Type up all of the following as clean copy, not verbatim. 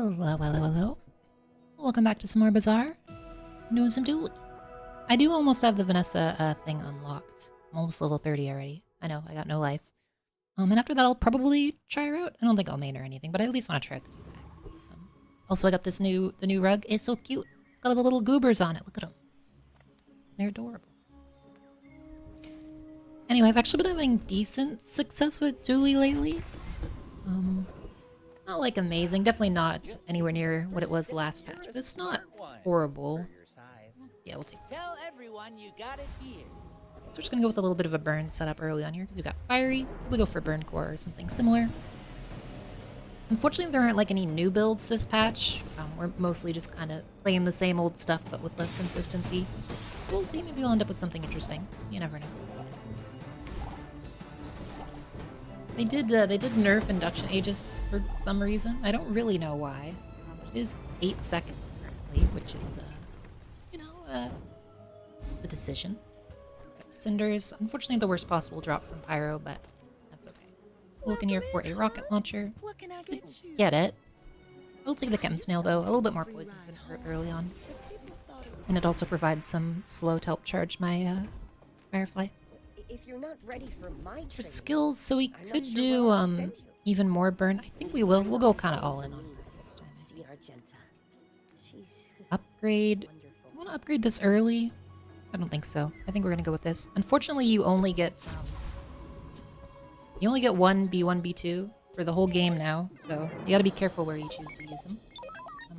Hello, hello, hello. Welcome back to some more Bazaar. I'm doing some Dooley. I do almost have the Vanessa thing unlocked. I'm almost level 30 already. I know, I got no life. And after that I'll probably try her out. I don't think I'll main or anything, but I at least want to try out the new pack. Also, I got the new rug. It's so cute. It's got all the little goobers on it. Look at them. They're adorable. Anyway, I've actually been having decent success with Dooley lately. Not like amazing, definitely not anywhere near what it was last patch, but it's not horrible. Yeah, we'll take it. Tell everyone you got it here. So we're just gonna go with a little bit of a burn setup early on here because we've got fiery. We'll go for burn core or something similar. Unfortunately, there aren't like any new builds this patch. We're mostly just kind of playing the same old stuff, but with less consistency. We'll see, maybe we'll end up with something interesting. You never know. They did nerf induction Aegis for some reason. I don't really know why. It is 8 seconds currently, which is, the decision. Got Cinders. Unfortunately, the worst possible drop from Pyro, but that's okay. We're looking here for a rocket launcher. Didn't get it. I'll take the Chem Snail, though. A little bit more poison couldn't hurt early on. And it also provides some slow to help charge my Firefly. If you're not ready for my For skills, so we could do even more burn. I think we will. We'll go kind of all in on it this time. Upgrade. You want to upgrade this early? I don't think so. I think we're gonna go with this. Unfortunately, you only get one B1, B2 for the whole game now, so you gotta be careful where you choose to use them.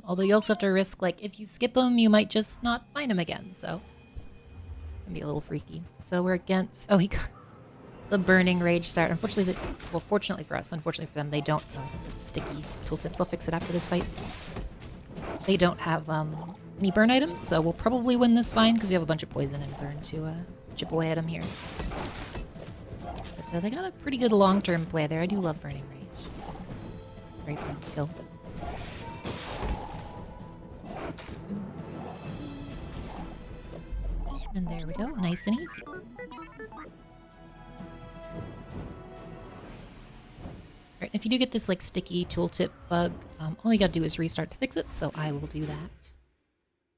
Although you also have to risk, like, if you skip them, you might just not find them again. So. Can be a little freaky. So we're against... Oh, he got the Burning Rage start. Unfortunately, well, fortunately for us, unfortunately for them, they don't have sticky tooltips. I'll fix it after this fight. They don't have any burn items, so we'll probably win this fine because we have a bunch of poison and burn to chip away at them here. But they got a pretty good long-term play there. I do love Burning Rage. Very fun skill. And there we go, nice and easy. Alright, if you do get this like sticky tooltip bug, all you gotta do is restart to fix it, so I will do that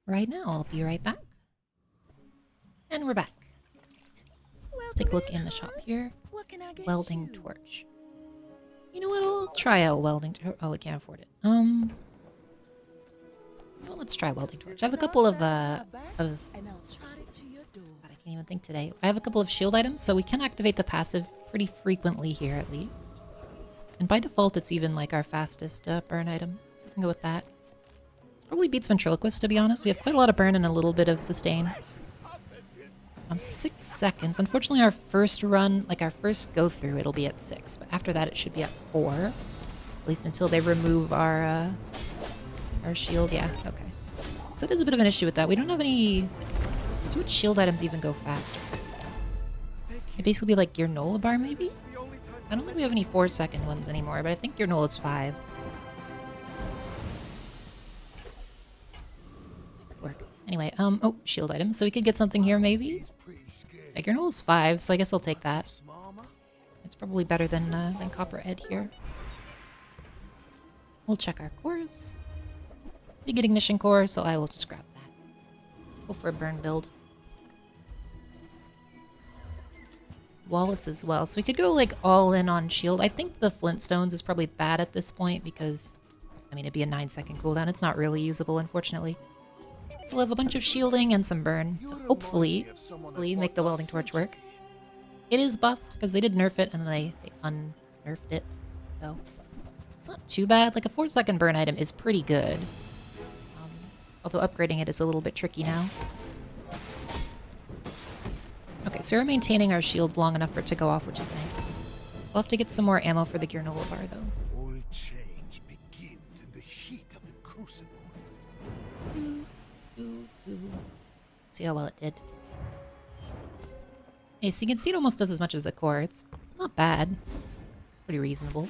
right now. I'll be right back. And we're back. Let's take a look in the shop here. Welding torch. You know what, I'll try out welding torch. Oh, I can't afford it. Well, let's try welding torch. I have a couple of I can't even think today. I have a couple of shield items, so we can activate the passive pretty frequently here at least. And by default, it's even like our fastest burn item, so we can go with that. This probably beats Ventriloquist, to be honest. We have quite a lot of burn and a little bit of sustain. 6 seconds. Unfortunately, our first run, like our first go through, it'll be at 6, but after that, it should be at 4. At least until they remove our shield. Yeah, okay. So that is a bit of an issue with that. We don't have any... So which shield items even go faster? It'd basically be like Granola Bar, maybe? I don't think we have any 4-second ones anymore, but I think Granola's 5. That could work. Anyway, oh, shield items. So we could get something here, maybe? Yeah, Granola's 5, so I guess I'll take that. It's probably better than Copper Ed here. We'll check our cores. You get Ignition Core, so I will just grab that. Go for a burn build. Wallace as well. So we could go like all in on shield. I think the Flintstones is probably bad at this point because, I mean, it'd be a 9-second cooldown. It's not really usable, unfortunately. So we'll have a bunch of shielding and some burn. So hopefully make the welding torch work. It is buffed because they did nerf it and then they un-nerfed it. So it's not too bad. Like a 4-second burn item is pretty good. Although upgrading it is a little bit tricky now. Okay, so we're maintaining our shield long enough for it to go off, which is nice. We'll have to get some more ammo for the Granola Bar, though. All change begins in the heat of the crucible. Let's see how well it did. Okay, so you can see it almost does as much as the core. It's not bad. It's pretty reasonable.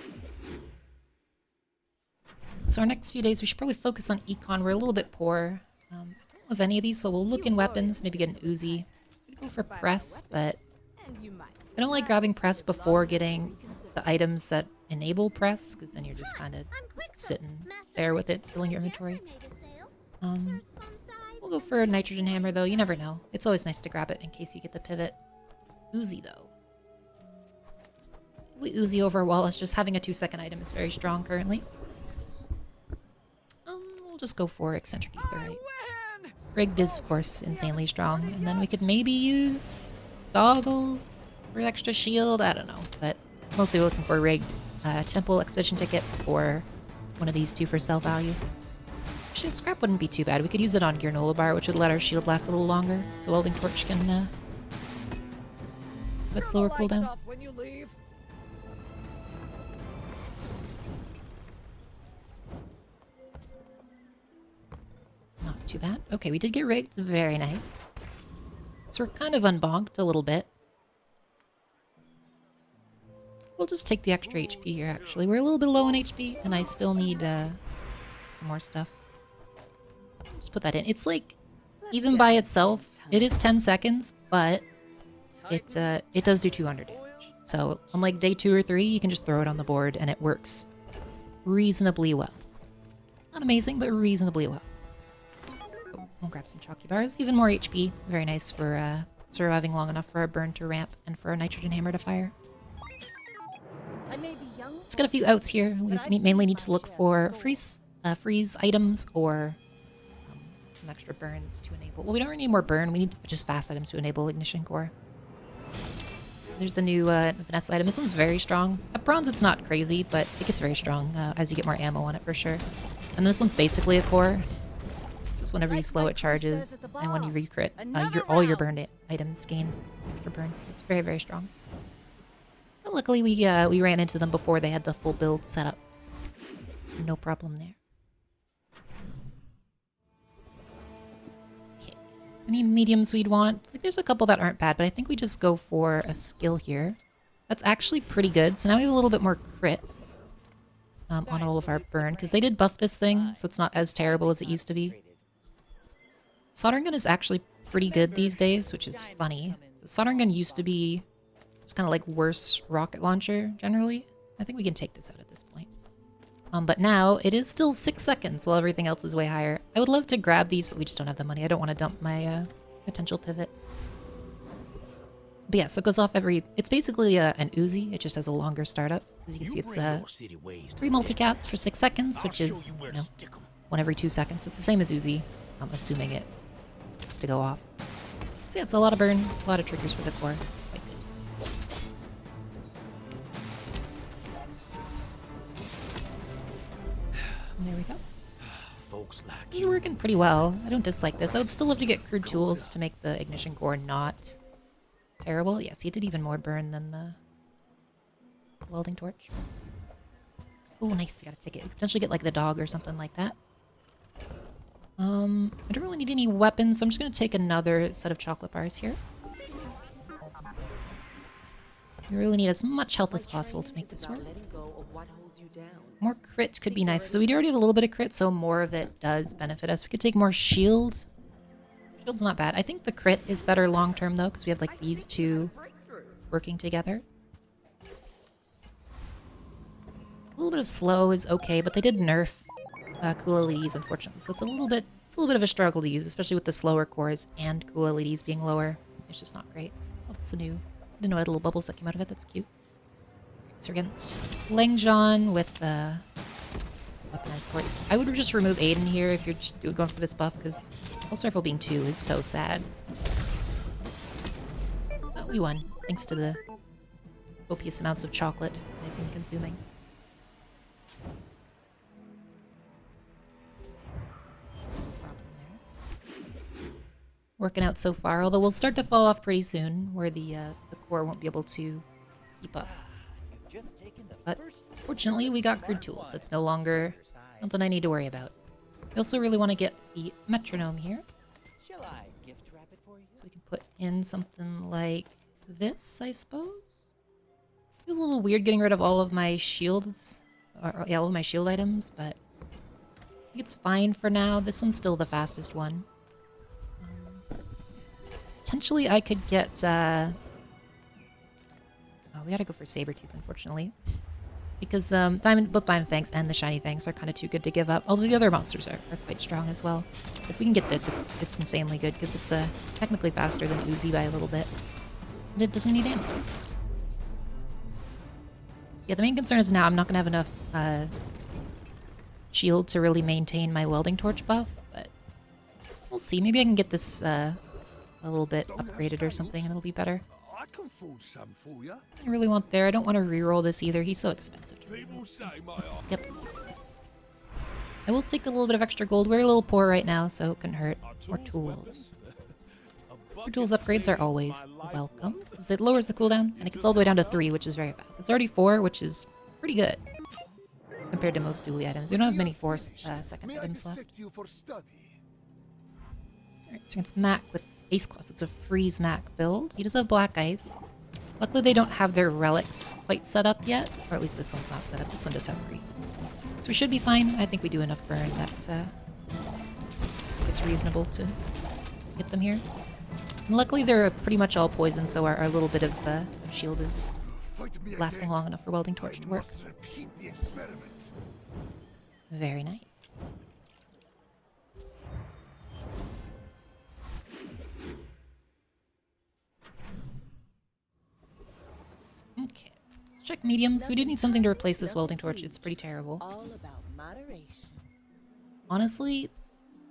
So our next few days, we should probably focus on econ. We're a little bit poor. I don't have any of these, so we'll look in weapons, maybe get an Uzi. We'd go for press, but I don't like grabbing press before getting the items that enable press, because then you're just kind of sitting there with it, filling your inventory. We'll go for a nitrogen hammer though, you never know. It's always nice to grab it in case you get the pivot. Uzi though. We Uzi over Wallace, just having a 2-second item is very strong currently. We'll just go for eccentric etherite. Rigged is of course insanely strong, and then we could maybe use goggles for extra shield, I don't know, but mostly we're looking for rigged. Temple expedition ticket or one of these two for sell value. Actually, scrap wouldn't be too bad. We could use it on granola bar, which would let our shield last a little longer, so welding torch can have its slower cooldown. Not too bad. Okay, we did get rigged. Very nice. So we're kind of unbonked a little bit. We'll just take the extra HP here, actually. We're a little bit low on HP, and I still need some more stuff. Just put that in. It's like, even by itself, it is 10 seconds, but it does do 200 damage. So, unlike day 2 or 3, you can just throw it on the board, and it works reasonably well. Not amazing, but reasonably well. Oh, we'll grab some chalky bars. Even more HP. Very nice for surviving long enough for our burn to ramp and for our nitrogen hammer to fire. Let's get a few outs here. We mainly need to look for freeze items or some extra burns to enable. Well, we don't really need more burn. We need just fast items to enable ignition core. There's the new Vanessa item. This one's very strong. At bronze, it's not crazy, but it gets very strong as you get more ammo on it for sure. And this one's basically a core. It's just whenever you slow it charges, and when you recrit, all your burned items gain extra burn. So it's very, very strong. But luckily, we ran into them before they had the full build set up, so no problem there. Okay, any mediums we'd want? Like, there's a couple that aren't bad, but I think we just go for a skill here. That's actually pretty good. So now we have a little bit more crit on all of our burn, because they did buff this thing, so it's not as terrible as it used to be. Soldering gun is actually pretty good these days, which is funny. So soldering gun used to be it's kind of like worse rocket launcher, generally. I think we can take this out at this point. But now, it is still 6 seconds while everything else is way higher. I would love to grab these, but we just don't have the money. I don't want to dump my potential pivot. But yeah, so it goes off every... It's basically an Uzi. It just has a longer startup. As you can see, it's 3 multicasts for 6 seconds, which is, you know, 1 every 2 seconds. So it's the same as Uzi. I'm assuming it has to go off. So yeah, it's a lot of burn, a lot of triggers for the core. There we go. This is working pretty well. I don't dislike this. I would still love to get crude tools to make the ignition core not terrible. Yes, he did even more burn than the welding torch. Oh, nice. You got a ticket. We could potentially get like the dog or something like that. I don't really need any weapons, so I'm just going to take another set of chocolate bars here. You really need as much health as possible to make this work. More crit could be nice. So we already have a little bit of crit, so more of it does benefit us. We could take more shield. Shield's not bad. I think the crit is better long term though, because we have like these two working together. A little bit of slow is okay, but they did nerf cool LEDs unfortunately, so it's a little bit of a struggle to use, especially with the slower cores and cool LEDs being lower. It's just not great. Oh, it's the new. I didn't know what little bubbles that came out of it. That's cute. So we're against Langjon with weaponized core. I would just remove Aiden here if you're just going for this buff, because Pulse Rifle being 2 is so sad. But we won, thanks to the copious amounts of chocolate I've been consuming. Working out so far, although we'll start to fall off pretty soon, where the core won't be able to keep up. But fortunately, we got crude tools. It's no longer something I need to worry about. We also really want to get the metronome here. So we can put in something like this, I suppose. Feels a little weird getting rid of all of my shields, or yeah, all of my shield items, but I think it's fine for now. This one's still the fastest one. Potentially, I could get. Oh, we gotta go for Sabretooth, unfortunately. Because both Diamond Fangs and the Shiny Fangs are kind of too good to give up. Although the other monsters are quite strong as well. But if we can get this, it's insanely good because it's technically faster than Uzi by a little bit. And it doesn't need ammo. Yeah, the main concern is now I'm not going to have enough shield to really maintain my welding torch buff, but we'll see. Maybe I can get this a little bit upgraded or something and it'll be better. I can forge some for you. I really want there. I don't want to reroll this either. He's so expensive. People say my Let's skip. I will take a little bit of extra gold. We're a little poor right now, so it couldn't hurt. Or tools. More tools upgrades are always welcome, because it lowers the cooldown, and it gets all the way down to 3, which is very fast. It's already 4, which is pretty good compared to most Dooley items. We don't have many 4-second items left. you for study? Alright, so against Mac with Ace Claws. It's a freeze Mac build. He does have Black Ice. Luckily, they don't have their relics quite set up yet, or at least this one's not set up. This one does have freeze. So we should be fine. I think we do enough burn that it's reasonable to get them here. And luckily, they're pretty much all poison, so our little bit of shield is lasting long enough for Welding Torch to work. Repeat the experiment. Very nice. Okay. Let's check mediums. We do need something to replace this Welding Torch. It's pretty terrible. All about moderation. Honestly,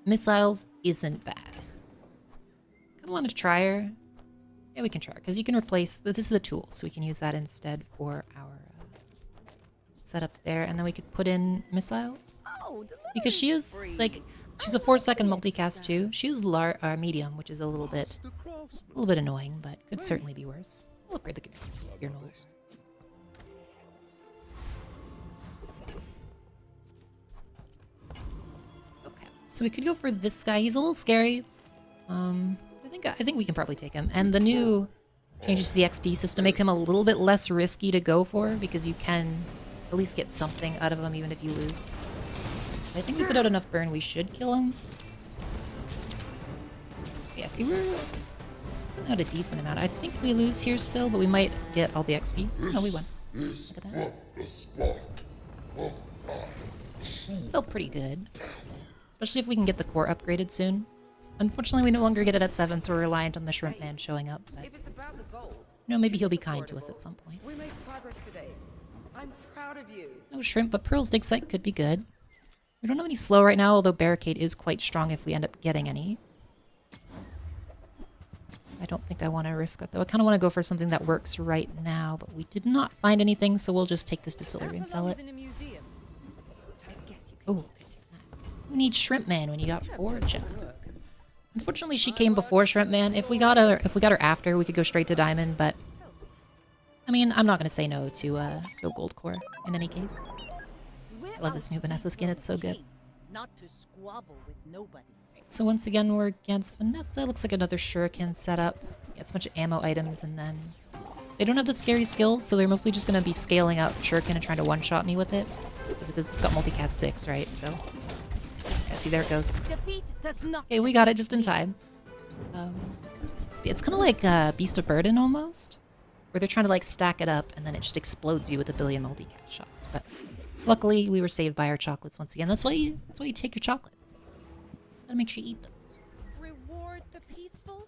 missiles isn't bad. Kind of want to try her. Yeah, we can try her, because you can replace... This is a tool, so we can use that instead for our setup there, and then we could put in missiles. Oh, Because she is, like... She's a 4-second multicast too. She is medium, which is a little bit annoying, but could certainly be worse. We'll upgrade the gear knowledge. Okay, so we could go for this guy. He's a little scary. I think we can probably take him. And the new changes to the XP system make him a little bit less risky to go for, because you can at least get something out of him even if you lose. I think we put out enough burn, we should kill him. Yeah, see, we're putting out a decent amount. I think we lose here still, but we might get all the XP. No, we won. Look at that. Felt pretty good. Especially if we can get the core upgraded soon. Unfortunately, we no longer get it at 7, so we're reliant on the Shrimp Man showing up. But, If it's about the gold, maybe he'll be kind to us at some point. we made progress today. I'm proud of you. No Shrimp, but Pearl's Dig Site could be good. We don't have any slow right now, although Barricade is quite strong if we end up getting any. I don't think I want to risk that, though. I kind of want to go for something that works right now, but we did not find anything, so we'll just take this distillery and sell it. Oh, who needs Shrimp Man when you got Forge? Unfortunately, she came before Shrimp Man. If we got her after, we could go straight to Diamond, but... I mean, I'm not going to say no to a gold core, in any case. I love this new Vanessa skin, it's so good. Not to squabble with nobody. So once again, we're against Vanessa. Looks like another Shuriken setup. Yeah, it's a bunch of ammo items, and then... They don't have the scary skills, so they're mostly just going to be scaling out Shuriken and trying to one-shot me with it. Because it's got multicast 6, right? So... Yeah, see, there it goes. Defeat does not. Okay, we got it just in time. It's kind of like Beast of Burden, almost. Where they're trying to, like, stack it up, and then it just explodes you with a billion multicast shots. But luckily, we were saved by our chocolates once again. That's why you take your chocolates. Gotta make sure you eat those. Reward the peaceful.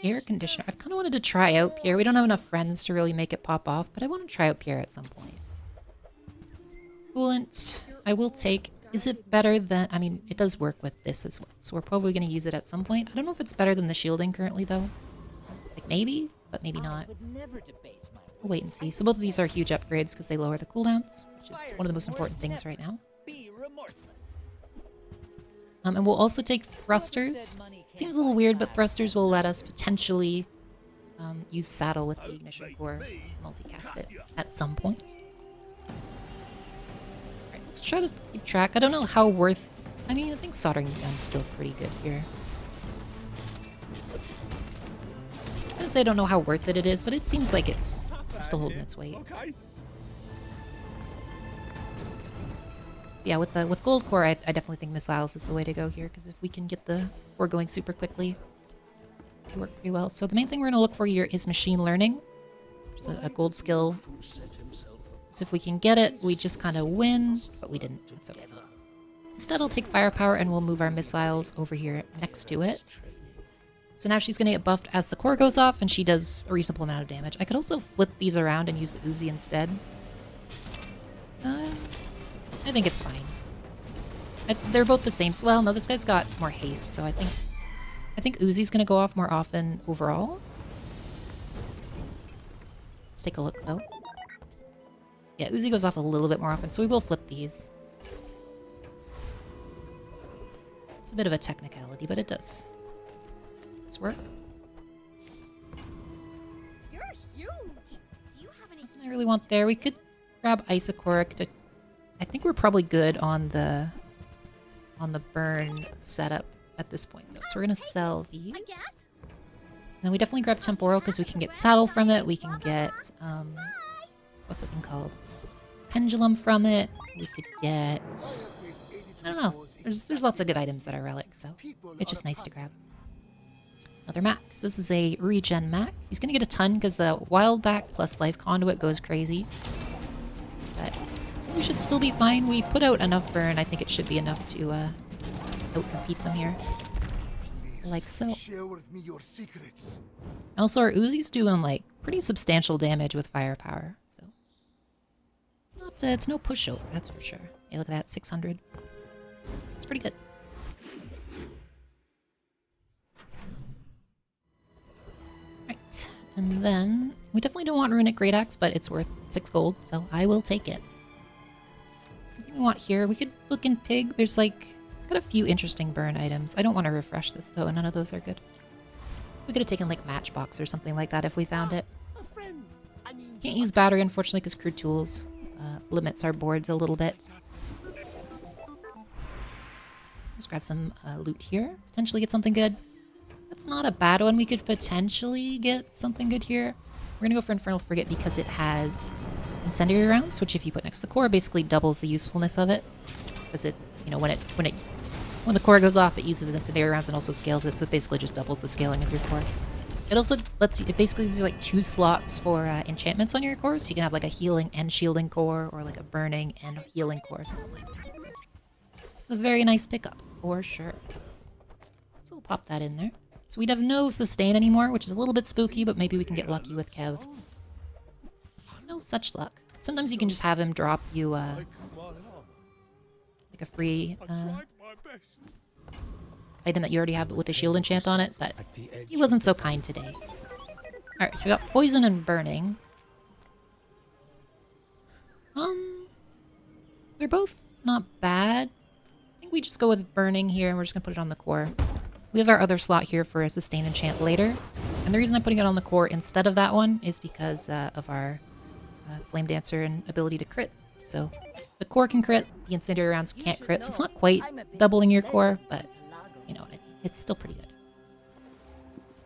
Air conditioner. I've kind of wanted to try out Pierre. We don't have enough friends to really make it pop off, but I want to try out Pierre at some point. Coolant, I will take. Is it better than... I mean, it does work with this as well, so we're probably going to use it at some point. I don't know if it's better than the shielding currently, though. Like, maybe, but maybe not. We'll wait and see. So both of these are huge upgrades because they lower the cooldowns, which is one of the most important things right now. Be remorseless. And we'll also take thrusters. Seems a little weird, but thrusters will let us potentially use saddle with the ignition core, multicast it at some point. Alright, let's try to keep track. I don't know how worth... I mean, I think soldering gun's still pretty good here. I was gonna say I don't know how worth it is, but it seems like it's still holding its weight. Yeah, with gold core, I definitely think missiles is the way to go here, because if we can get the core going super quickly, it work pretty well. So the main thing we're going to look for here is machine learning, which is a gold skill So if we can get it, we just kind of win, but we didn't. That's okay. Instead, I'll take firepower and we'll move our missiles over here next to it. So now she's going to get buffed as the core goes off, and she does a reasonable amount of damage. I could also flip these around and use the Uzi instead. I think it's fine. They're both the same. Well, no, this guy's got more haste, so I think Uzi's going to go off more often overall. Let's take a look, though. Yeah, Uzi goes off a little bit more often, so we will flip these. It's a bit of a technicality, but it does. Let's work. You're huge. Do you have any? I really want there. We could grab Isocoric to... I think we're probably good on the burn setup at this point, though. So we're gonna sell these. I guess. Now we definitely grab Temporal because we can get Saddle from it. We can get what's that thing called? Pendulum from it. We could get... I don't know. There's lots of good items that are relics, so it's just nice to grab. Another Mac. So this is a regen Mac. He's gonna get a ton because the Wildback plus Life Conduit goes crazy. But we should still be fine. We put out enough burn. I think it should be enough to outcompete them here. Like so. Share with me your secrets. Also, our Uzi's doing like pretty substantial damage with firepower, so it's no pushover, that's for sure. Hey, look at that, 600. It's pretty good. Right, and then we definitely don't want Runic Great Axe, but it's worth 6 gold, so I will take it. I think we want here. We could look in Pig. There's like, it's got a few interesting burn items. I don't want to refresh this though, and none of those are good. We could have taken like Matchbox or something like that if we found it. Can't use battery unfortunately because crude tools limits our boards a little bit. Let's grab some loot here. Potentially get something good. That's not a bad one. We could potentially get something good here. We're gonna go for Infernal Frigate because it has incendiary rounds, which if you put next to the core basically doubles the usefulness of it. Because it, you know, when the core goes off, it uses incendiary rounds and also scales it, so it basically just doubles the scaling of your core. It also lets you, it basically gives you like 2 slots for enchantments on your core, so you can have like a healing and shielding core, or like a burning and healing core, or something like that. So it's a very nice pickup, for sure. So we'll pop that in there. So we'd have no sustain anymore, which is a little bit spooky, but maybe we can get lucky with Kev. No such luck. Sometimes you can just have him drop you like a free item that you already have with a shield enchant on it, but he wasn't so kind today. Alright, so we got poison and burning. They're both not bad. I think we just go with burning here, and we're just gonna put it on the core. We have our other slot here for a sustain enchant later, and the reason I'm putting it on the core instead of that one is because of our Flame Dancer and ability to crit. So the core can crit, the incendiary rounds can't crit, so it's not quite doubling your core, but you know what I mean. It's still pretty good.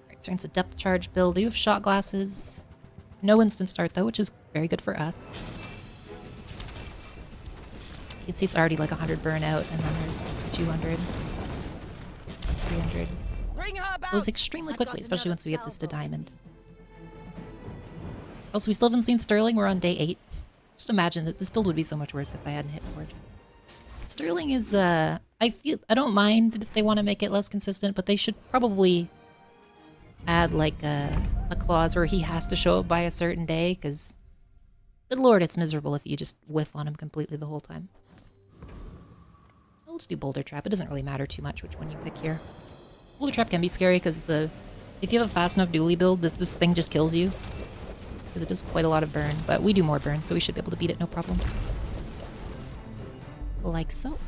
Alright, so it's a depth charge build. They do have shot glasses. No instant start though, which is very good for us. You can see it's already like 100 burnout, and then there's 200, 300. Goes extremely quickly, especially once we get this to diamond. Also, we still haven't seen Sterling. We're on day 8. Just imagine that this build would be so much worse if I hadn't hit Forge. Sterling is, I don't mind if they want to make it less consistent, but they should probably add like a clause where he has to show up by a certain day, because good lord, it's miserable if you just whiff on him completely the whole time. I'll just do Boulder Trap. It doesn't really matter too much which one you pick here. Boulder Trap can be scary because if you have a fast enough Dooley build, this thing just kills you. Because it does quite a lot of burn, but we do more burn, so we should be able to beat it no problem. Like so.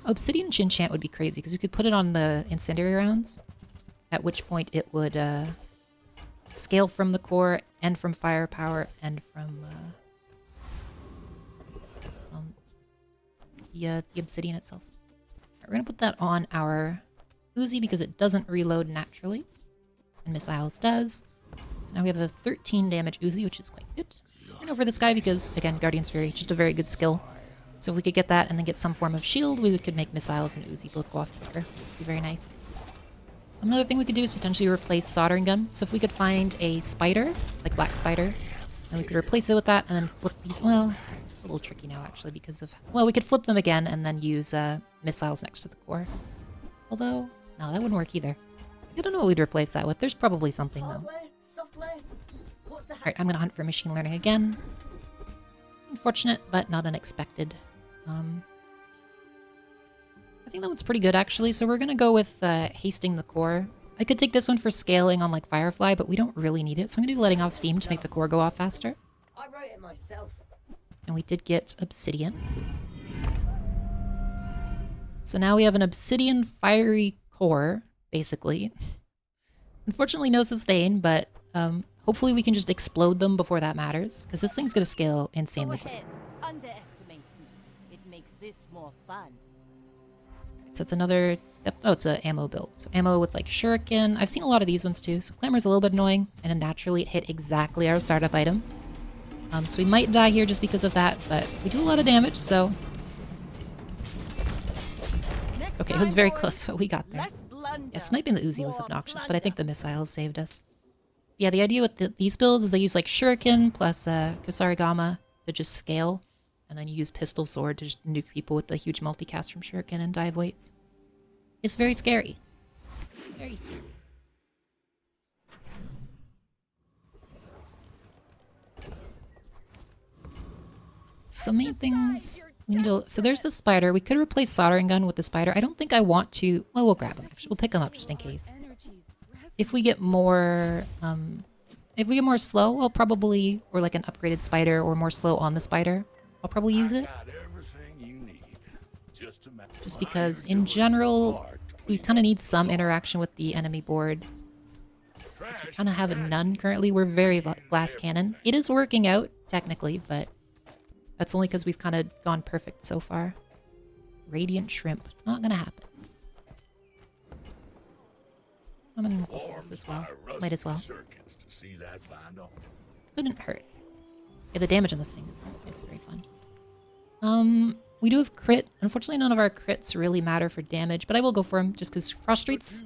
Obsidian Chinchant would be crazy, because we could put it on the incendiary rounds, at which point it would scale from the core, and from firepower, and from the obsidian itself. We're going to put that on our Uzi because it doesn't reload naturally, and Missiles does. So now we have a 13 damage Uzi, which is quite good. And over this guy because, again, Guardian's Fury, just a very good skill. So if we could get that and then get some form of shield, we could make Missiles and Uzi both go off quicker. Be very nice. Another thing we could do is potentially replace soldering gun. So if we could find a spider, like black spider, and we could replace it with that and then flip these. Well, it's a little tricky now actually because of... Well, we could flip them again and then use missiles next to the core. Although, no, that wouldn't work either. I don't know what we'd replace that with. There's probably something though. Alright, I'm gonna hunt for machine learning again. Unfortunate, but not unexpected. I think that one's pretty good actually, so we're gonna go with hasting the core. I could take this one for scaling on like Firefly, but we don't really need it, so I'm gonna do letting off steam to make the core go off faster. I wrote it myself. And we did get obsidian. So now we have an obsidian fiery core, basically. Unfortunately no sustain, but hopefully we can just explode them before that matters, because this thing's gonna scale Go insanely quick. ahead. Underestimate me. It makes this more fun. So it's another... Oh, it's an ammo build. So ammo with like shuriken. I've seen a lot of these ones too. So Clamor's a little bit annoying. And then naturally it hit exactly our startup item. So we might die here just because of that. But we do a lot of damage, so... Okay, it was very close, but we got there. Yeah, sniping the Uzi was obnoxious, but I think the missiles saved us. Yeah, the idea with these builds is they use like shuriken plus Kusarigama to just scale. And then you use pistol sword to just nuke people with the huge multicast from shuriken and dive weights. It's very scary. Very scary. So main things we need to... So there's the spider. We could replace soldering gun with the spider. I don't think I want to... Well, we'll grab him actually. We'll pick him up just in case. If we get more... if we get more slow, I'll probably... Or like an upgraded spider or more slow on the spider. I'll probably use it. Just because in general, we kind of need some interaction with the enemy board. We kind of have none currently. We're very glass cannon. It is working out, technically, but that's only because we've kind of gone perfect so far. Radiant shrimp. Not gonna happen. I'm gonna go for this as well. Might as well. Couldn't hurt. Yeah, the damage on this thing is very fun. We do have crit. Unfortunately, none of our crits really matter for damage, but I will go for him just because Frost Street's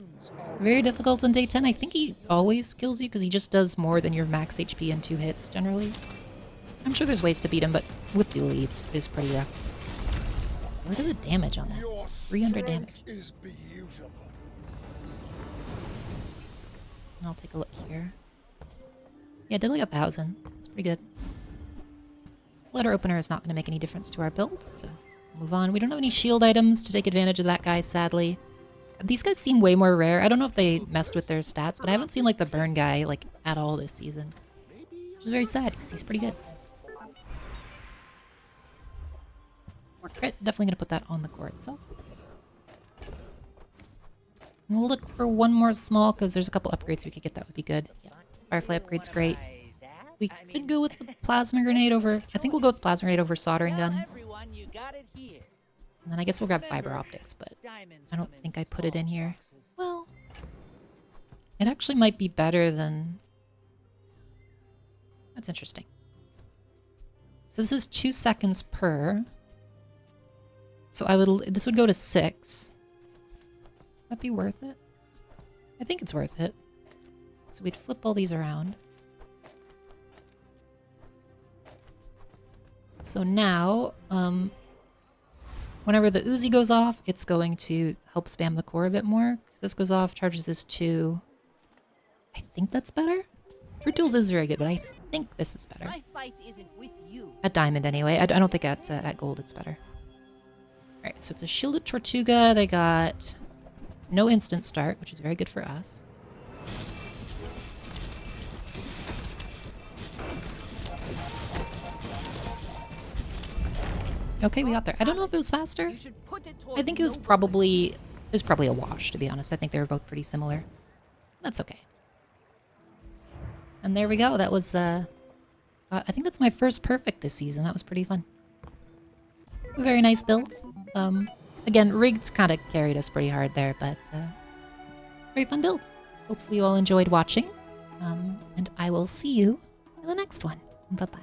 very difficult on day 10. I think he always kills you because he just does more than your max HP in 2 hits, generally. I'm sure there's ways to beat him, but with Dooley, it's pretty rough. Look at the damage on that. 300 damage. And I'll take a look here. Yeah, did like 1,000. It's pretty good. Letter opener is not going to make any difference to our build, so move on. We don't have any shield items to take advantage of that guy, sadly. These guys seem way more rare. I don't know if they messed with their stats, but I haven't seen like the burn guy like at all this season. Which is very sad because he's pretty good. More crit, definitely going to put that on the core itself. And we'll look for one more small because there's a couple upgrades we could get that would be good. Yeah. Firefly upgrade's great. We could go with the plasma grenade over... I think we'll go with plasma grenade over soldering gun. And then I guess we'll grab fiber optics, but I don't think I put it in here. Well, it actually might be better than... That's interesting. So this is 2 seconds per. So this would go to 6. Would that be worth it? I think it's worth it. So we'd flip all these around. So now, whenever the Uzi goes off, it's going to help spam the core a bit more. This goes off, charges this to... I think that's better? Fruit Tools is very good, but I think this is better. My fight isn't with you. At Diamond, anyway. I don't think at Gold it's better. Alright, so it's a Shielded Tortuga. They got no instant start, which is very good for us. Okay, we got there. I don't know if it was faster. I think it was probably a wash, to be honest. I think they were both pretty similar. That's okay. And there we go. That was I think that's my first perfect this season. That was pretty fun. Very nice builds. Again, rigged kind of carried us pretty hard there, but very fun build. Hopefully you all enjoyed watching. And I will see you in the next one. Bye-bye.